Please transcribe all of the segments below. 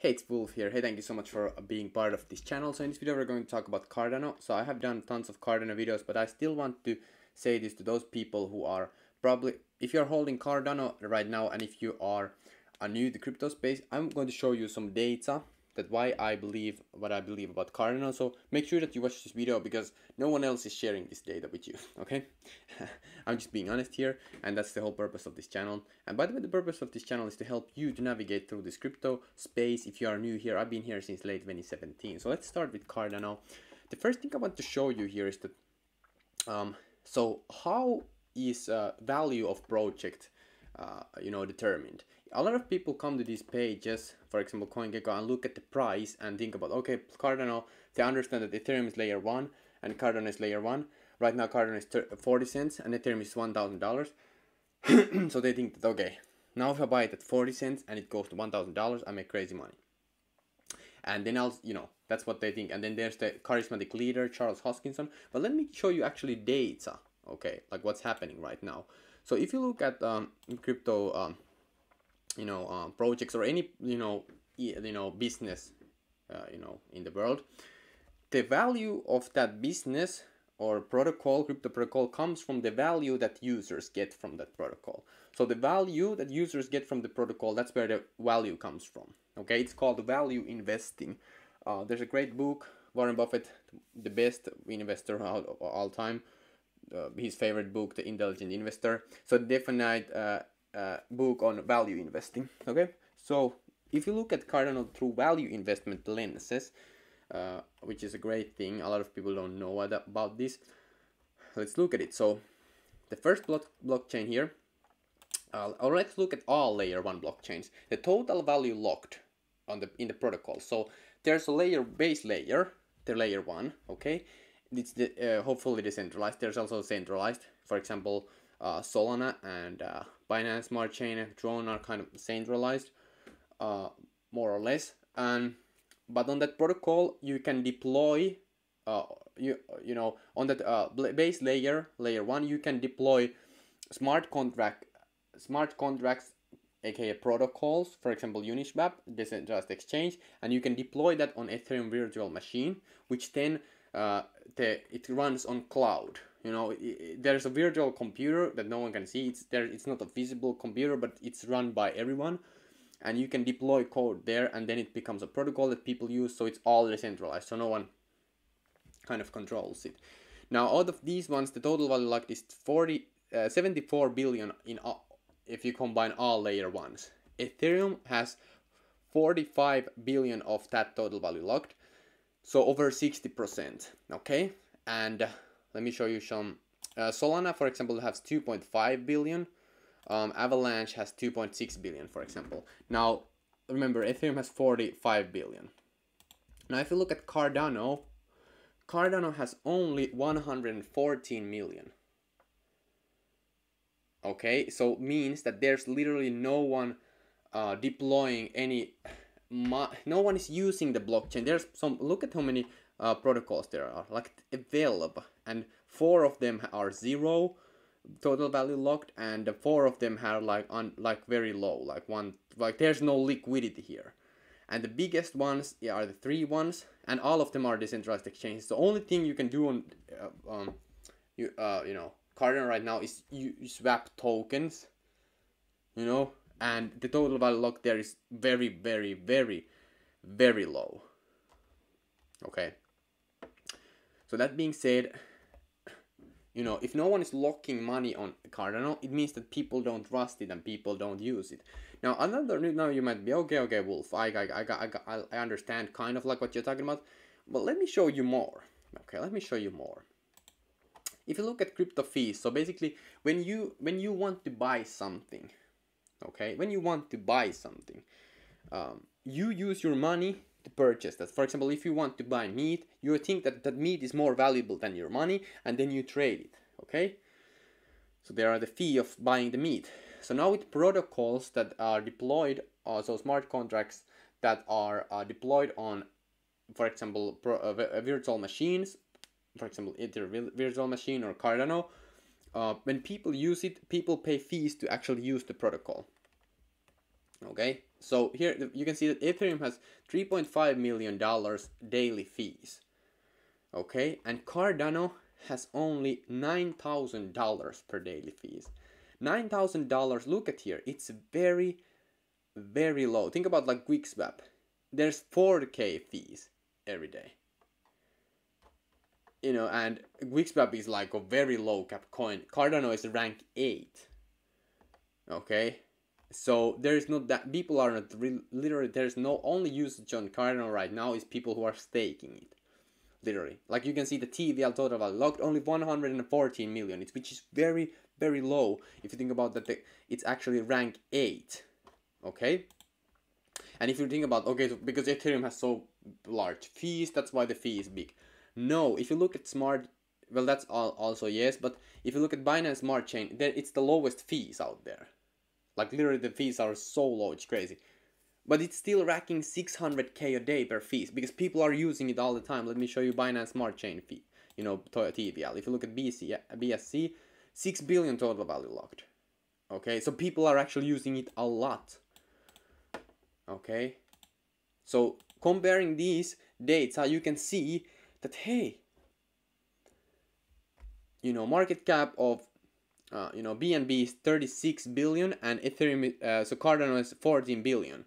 Hey, it's Wolf here. Hey, thank you so much for being part of this channel. So in this video, we're going to talk about Cardano. So I have done tons of Cardano videos, but I still want to say this to those people who are probably, if you're holding Cardano right now, and if you are new to the crypto space, I'm going to show you some data that why I believe what I believe about Cardano. So make sure that you watch this video because no one else is sharing this data with you, okay? I'm just being honest here, and that's the whole purpose of this channel. And by the way, the purpose of this channel is to help you to navigate through this crypto space. If you are new here, I've been here since late 2017. So let's start with Cardano. The first thing I want to show you here is that so how is value of project determined? A lot of people come to these pages, for example CoinGecko, and look at the price and think about, okay, Cardano, they understand that Ethereum is layer 1 and Cardano is layer 1. Right now Cardano is 40 cents and Ethereum is $1,000. So they think that, okay, now if I buy it at 40 cents and it goes to $1,000, I make crazy money. And then that's what they think. And then there's the charismatic leader, Charles Hoskinson. But let me show you actually data, okay, like what's happening right now. So if you look at crypto projects or any business in the world, the value of that business or protocol, crypto protocol, comes from the value that users get from that protocol. So the value that users get from the protocol, that's where the value comes from. Okay, it's called value investing. There's a great book, Warren Buffett, the best investor of all time, his favorite book, The Intelligent Investor. So definite book on value investing. Okay, so if you look at Cardano through value investment lenses, which is a great thing, a lot of people don't know about this. Let's look at it. So the first blockchain here, or let's look at all layer 1 blockchains. The total value locked in the protocol. So there's a base layer, the layer 1. Okay, it's the hopefully decentralized. There's also centralized. For example, Solana and Binance Smart Chain and Tron are kind of centralized, more or less. But on that protocol, you can deploy, on that base layer, layer 1, you can deploy smart contracts, aka protocols. For example, Uniswap, decentralized exchange, and you can deploy that on Ethereum virtual machine, which then it runs on cloud. There's a virtual computer that no one can see. It's not a visible computer, but it's run by everyone, and you can deploy code there, and then it becomes a protocol that people use. So it's all decentralized, so no one kind of controls it. Now, out of these ones, the total value locked is 74 billion if you combine all layer 1s. Ethereum has 45 billion of that total value locked, so over 60%. Okay, and let me show you some. Solana, for example, has 2.5 billion. Avalanche has 2.6 billion, for example. Now, remember, Ethereum has 45 billion. Now, if you look at Cardano, Cardano has only 114 million. Okay, so means that there's literally no one deploying any. No one is using the blockchain. There's some. Look at how many protocols there are, like available, and 4 of them are 0 total value locked, and 4 of them have like very low, like there's no liquidity here. And the biggest ones are the 3 ones, and all of them are decentralized exchanges. The only thing you can do on Cardano right now is you swap tokens, and the total value locked there is very, very, very, very low. Okay, so that being said, if no one is locking money on Cardano, it means that people don't trust it and people don't use it. Now, now you might be, okay, Wolf, I understand kind of like what you're talking about, but let me show you more. Okay, let me show you more. If you look at crypto fees, so basically when you want to buy something, okay, when you want to buy something, you use your money to purchase that. For example, if you want to buy meat, you think that that meat is more valuable than your money, and then you trade it. Okay, so there are the fee of buying the meat. So now with protocols that are deployed, so smart contracts that are deployed on, for example, virtual machines, for example either virtual machine or Cardano, when people use it, people pay fees to actually use the protocol. Okay, so here you can see that Ethereum has $3.5 million daily fees. Okay, and Cardano has only $9,000 per daily fees. $9,000, look at here, it's very, very low. Think about like QuickSwap. There's 4K fees every day. You know, and QuickSwap is like a very low cap coin. Cardano is rank 8. Okay, so there is not that, people are not literally, there's no only usage on Cardano right now is people who are staking it. Literally, like you can see the TVL total value locked only 114 million, which is very, very low if you think about that. It's actually rank 8. Okay, and if you think about, okay, so because Ethereum has so large fees, that's why the fee is big. No, if you look at smart, well, that's also yes, but if you look at Binance Smart Chain, there it's the lowest fees out there. Like literally the fees are so low, it's crazy. But it's still racking 600k a day per fees because people are using it all the time. Let me show you Binance Smart Chain fee, you know, TVL. If you look at BSC, 6 billion total value locked. Okay, so people are actually using it a lot. Okay, so comparing these data, you can see that, hey, you know, market cap of you know, BNB is 36 billion and Ethereum, so Cardano is 14 billion.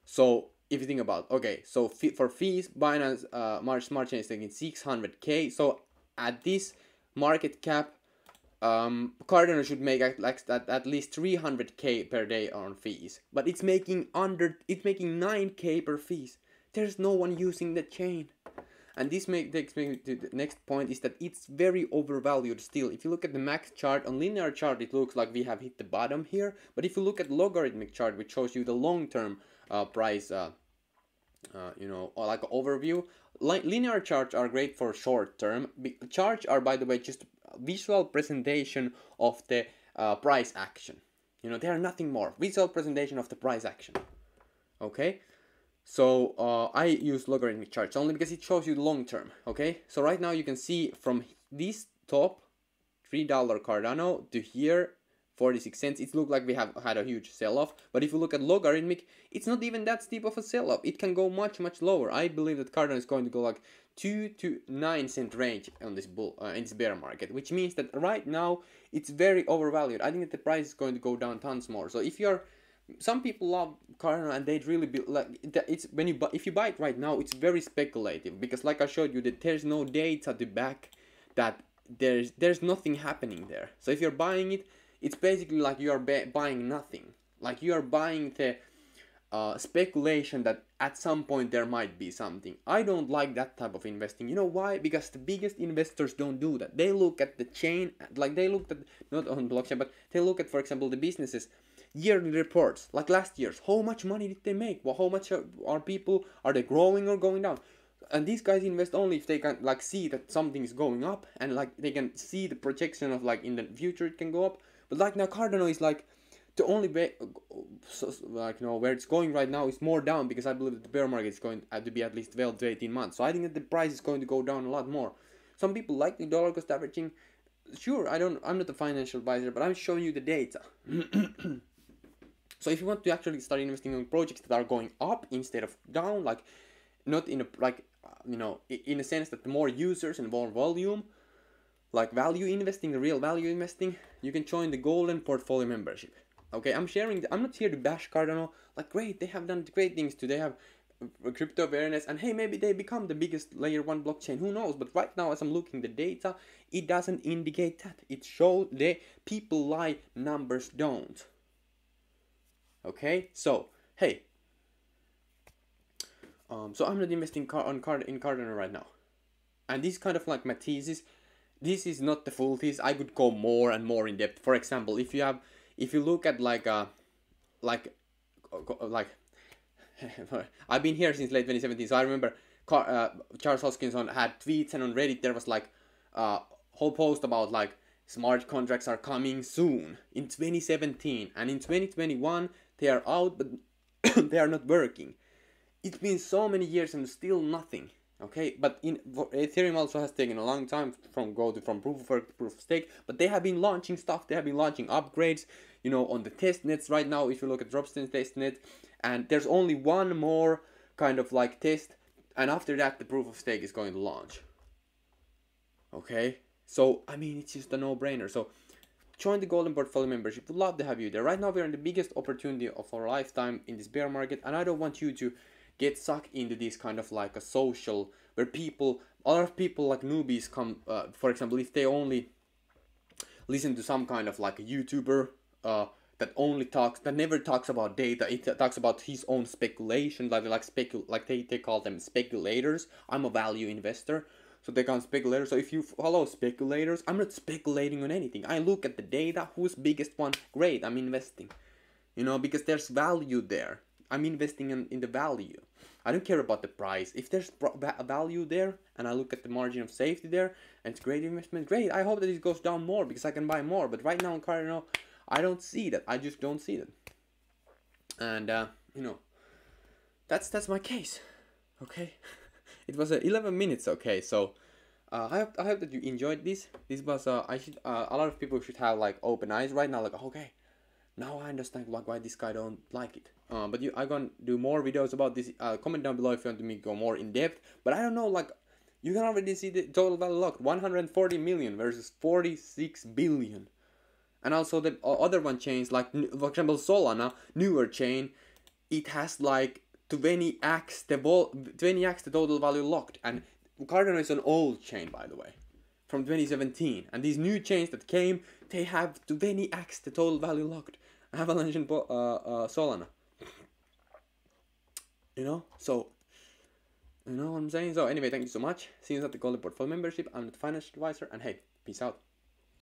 So if you think about, okay, so for fees, Binance Smart Chain is taking 600k. So at this market cap, Cardano should make at least 300k per day on fees. But it's making 9k per fees. There's no one using the chain. And this takes me to the next point, is that it's very overvalued still. If you look at the max chart, on linear chart it looks like we have hit the bottom here, but if you look at logarithmic chart, which shows you the long-term price, you know, or like an overview, linear charts are great for short term. Charts are, by the way, just visual presentation of the price action. You know, they are nothing more. Visual presentation of the price action. Okay. So I use logarithmic charts only because it shows you the long term. Okay, so right now you can see from this top $3 Cardano to here 46 cents, it looks like we have had a huge sell-off. But if you look at logarithmic, it's not even that steep of a sell-off. It can go much lower. I believe that Cardano is going to go like 2 to 9 cent range on this in this bear market, which means that right now it's very overvalued. I think that the price is going to go down tons more. So if you're, some people love Cardano and they'd really be like, it's when you if you buy it right now, it's very speculative because, like I showed you, that there's no data to back that there's nothing happening there. So if you're buying it, it's basically like you are buying nothing. Like you are buying the speculation that at some point there might be something. I don't like that type of investing. You know why? Because the biggest investors don't do that. They look at the chain, like they look at, not on blockchain, but they look at, for example, the businesses yearly reports, like last year's. How much money did they make? Well, how much are people, are they growing or going down? And these guys invest only if they can like see that something is going up and like they can see the projection of like in the future it can go up. But like now Cardano is like the only way, like, you know, where it's going right now is more down, because I believe that the bear market is going to be at least 12 to 18 months. So I think that the price is going to go down a lot more. Some people like the dollar cost averaging. Sure, I'm not a financial advisor, but I'm showing you the data. So if you want to actually start investing in projects that are going up instead of down, like not in a, like, you know, in a sense that the more users and more volume, like value investing, the real value investing, you can join the golden portfolio membership. Okay, I'm not here to bash Cardano. Like, great, they have done great things too. They have crypto awareness, and hey, maybe they become the biggest layer 1 blockchain, who knows? But right now, as I'm looking the data, it doesn't indicate that. It shows the people lie, numbers don't. Okay, so hey, so I'm not investing in Cardano right now, and this kind of like my thesis. This is not the full thesis. I could go more and more in depth. For example, if you look at like I've been here since late 2017, so I remember Charles Hoskinson had tweets, and on Reddit there was like whole post about like smart contracts are coming soon in 2017, and in 2021 they are out, but they are not working. It's been so many years and still nothing. Okay, but Ethereum also has taken a long time from proof of work to proof of stake, but they have been launching stuff. They have been launching upgrades. you know, on the test nets right now. If you look at Dropston's test net, and there's only one more kind of like test, and after that the proof of stake is going to launch. Okay, so I mean, it's just a no-brainer. So join the Golden Portfolio membership. Would love to have you there. Right now we're in the biggest opportunity of our lifetime in this bear market, and I don't want you to get sucked into this kind of like a social where a lot of people like newbies come, for example, if they only listen to some kind of like a YouTuber that never talks about data. It talks about his own speculation, like they call them speculators. I'm a value investor, so they call speculators. So if you follow speculators, I'm not speculating on anything. I look at the data, who's biggest one, great, I'm investing. You know, because there's value there. I'm investing in the value. I don't care about the price. If there's value there, and I look at the margin of safety there, and it's great investment, great. I hope that it goes down more because I can buy more. But right now in Cardano, I don't see that. I just don't see that. And you know, that's my case. Okay, it was 11 minutes. Okay, so I hope that you enjoyed this. This was a lot of people should have like open eyes right now. Like, okay, now I understand like why this guy don't like it. But I'm gonna do more videos about this. Comment down below if you want me to go more in depth. But I don't know, like, you can already see the total value locked, 140 million versus 46 billion. And also the other one chains, like for example Solana, newer chain, it has like 20x the total value locked. And Cardano is an old chain, by the way, from 2017. And these new chains that came, they have 20x the total value locked. Avalanche and Solana. You know, so you know what I'm saying. So anyway, thank you so much. See you at the Golden Portfolio membership. I'm the financial advisor, and hey, peace out.